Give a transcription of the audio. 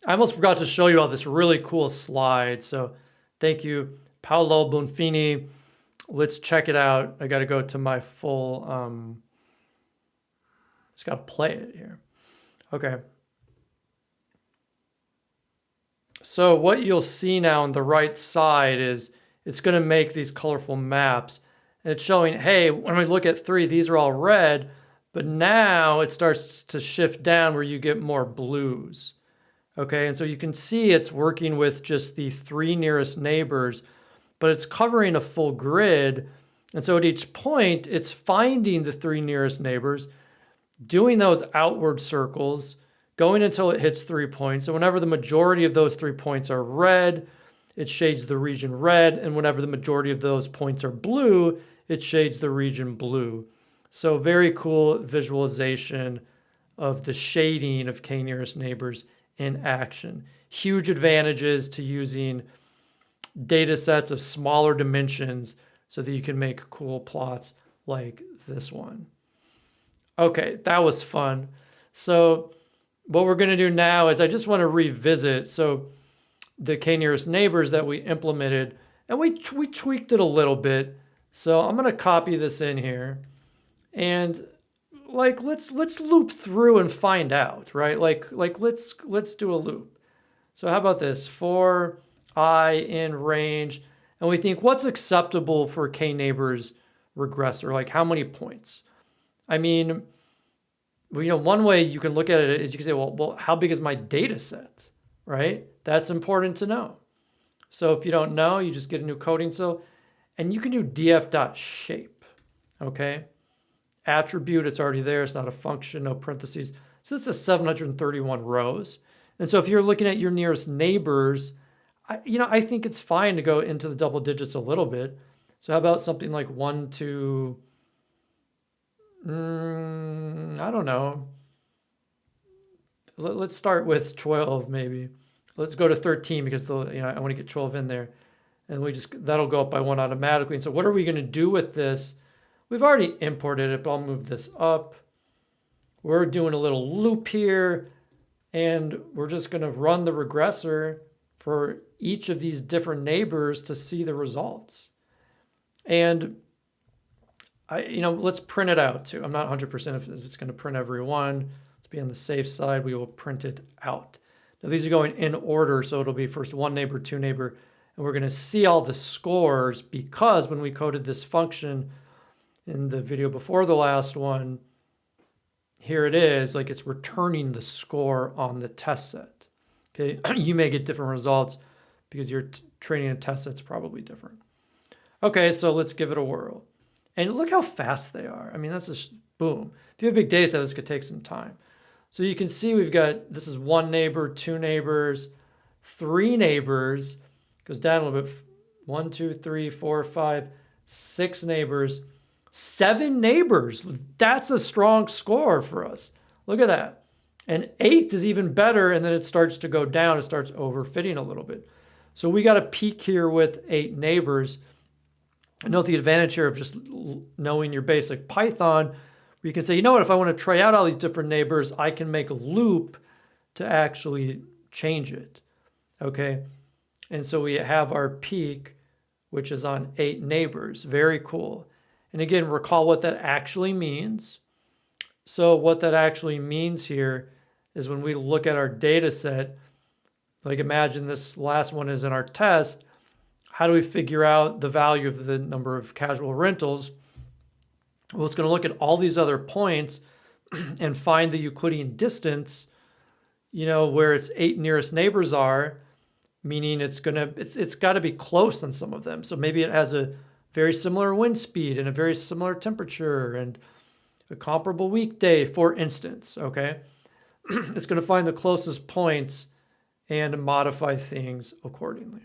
I almost forgot to show you all this really cool slide. So thank you, Paolo Bonfini. Let's check it out. I got to go to my full, just got to play it here. Okay. So what you'll see now on the right side is it's going to make these colorful maps. And it's showing, hey, when we look at 3, these are all red, but now it starts to shift down where you get more blues. Okay, and so you can see it's working with just the 3 nearest neighbors, but it's covering a full grid. And so at each point, it's finding the 3 nearest neighbors, doing those outward circles, going until it hits 3 points. And whenever the majority of those 3 points are red, it shades the region red. And whenever the majority of those points are blue, it shades the region blue. So very cool visualization of the shading of K nearest neighbors in action. Huge advantages to using data sets of smaller dimensions so that you can make cool plots like this one. Okay, that was fun. So what we're going to do now is I just want to revisit the K nearest neighbors that we implemented, and we tweaked it a little bit. So I'm going to copy this in here, and let's loop through and find out, right? Let's do a loop. So how about this? For I in range, and we think what's acceptable for K neighbors regressor, like how many points? I mean, one way you can look at it is you can say, well, how big is my data set, right? That's important to know. So if you don't know, you just get a new coding cell, and you can do df.shape, okay? Attribute, it's already there. It's not a function, no parentheses. So this is 731 rows. And so if you're looking at your nearest neighbors, I think it's fine to go into the double digits a little bit. So how about something like 1 to, I don't know. Let's start with 12 maybe. Let's go to 13 because I want to get 12 in there. And that'll go up by 1 automatically. And so what are we going to do with this? We've already imported it, but I'll move this up. We're doing a little loop here, and we're just going to run the regressor for each of these different neighbors to see the results. And let's print it out too. I'm not 100% if it's going to print every one. Let's be on the safe side. We will print it out. Now these are going in order, so it'll be first 1 neighbor, 2 neighbor, and we're going to see all the scores because when we coded this function in the video before the last one, here it is, like it's returning the score on the test set. Okay, you may get different results because your training and test set's probably different. Okay, so let's give it a whirl. And look how fast they are. I mean, that's just boom. If you have a big data set, this could take some time. So you can see this is 1 neighbor, 2 neighbors, 3 neighbors, goes down a little bit, 1, 2, 3, 4, 5, 6 neighbors, 7 neighbors. That's a strong score for us. Look at that. And 8 is even better, and then it starts to go down. It starts overfitting a little bit. So we got a peak here with 8 neighbors. Note the advantage here of just knowing your basic Python, where you can say, if I want to try out all these different neighbors, I can make a loop to actually change it, okay? And so we have our peak, which is on 8 neighbors. Very cool. And again, recall what that actually means. So what that actually means here is when we look at our data set, like imagine this last one is in our test, how do we figure out the value of the number of casual rentals? Well, it's going to look at all these other points and find the Euclidean distance, where its 8 nearest neighbors are, meaning it's got to be close on some of them. So maybe it has a very similar wind speed and a very similar temperature and a comparable weekday, for instance, okay? It's going to find the closest points and modify things accordingly.